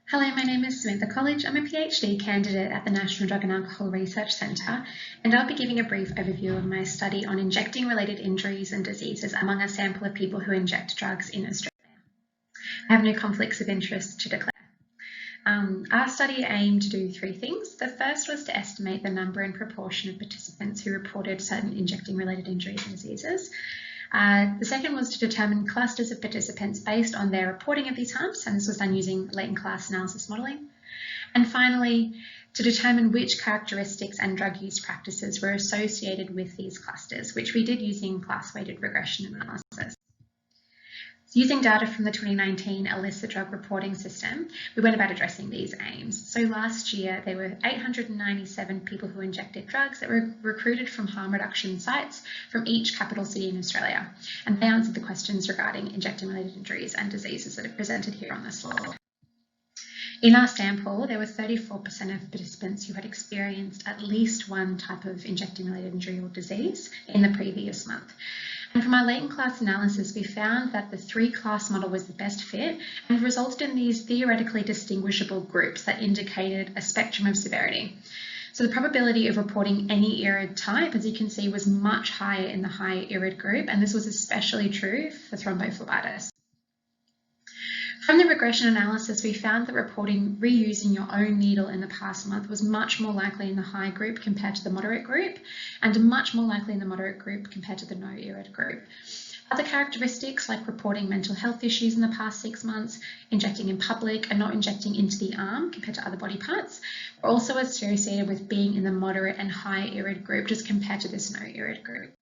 Hello, my name is Samantha Colledge. I'm a PhD candidate at the National Drug and Alcohol Research Centre, and I'll be giving a brief overview of my study on injecting-related injuries and diseases among a sample of people who inject drugs in Australia. I have no conflicts of interest to declare. Our study aimed to do three things. The first was to estimate the number and proportion of participants who reported certain injecting-related injuries and diseases. The second was to determine clusters of participants based on their reporting of these harms, and this was done using latent class analysis modelling. And finally, to determine which characteristics and drug use practices were associated with these clusters, which we did using class-weighted regression analysis. Using data from the 2019 Illicit drug reporting system, we went about addressing these aims. So last year, there were 897 people who injected drugs that were recruited from harm reduction sites from each capital city in Australia. And they answered the questions regarding injecting-related injuries and diseases that are presented here on the slide. In our sample, there were 34% of participants who had experienced at least one type of injecting-related injury or disease in the previous month. And from our latent class analysis, we found that the three-class model was the best fit and resulted in these theoretically distinguishable groups that indicated a spectrum of severity. So the probability of reporting any IRID type, as you can see, was much higher in the high IRID group, and this was especially true for thrombophlebitis. From the regression analysis, we found that reporting reusing your own needle in the past month was much more likely in the high group compared to the moderate group, and much more likely in the moderate group compared to the no IRID group. Other characteristics like reporting mental health issues in the past 6 months, injecting in public and not injecting into the arm compared to other body parts, were also associated with being in the moderate and high IRID group just compared to this no IRID group.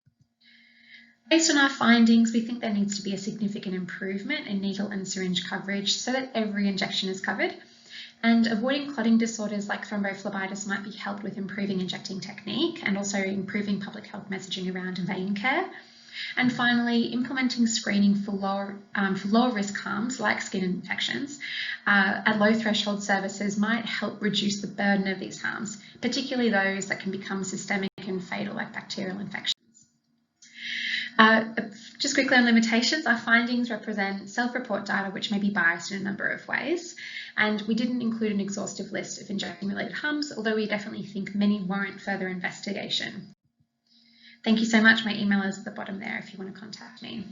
Based on our findings, we think there needs to be a significant improvement in needle and syringe coverage so that every injection is covered, and avoiding clotting disorders like thrombophlebitis might be helped with improving injecting technique and also improving public health messaging around vein care. And finally, implementing screening for lower risk harms like skin infections at low threshold services might help reduce the burden of these harms, particularly those that can become systemic and fatal like bacterial infections. Just quickly on limitations, our findings represent self-report data which may be biased in a number of ways, and we didn't include an exhaustive list of injecting-related harms, although we definitely think many warrant further investigation. Thank you so much. My email is at the bottom there if you want to contact me.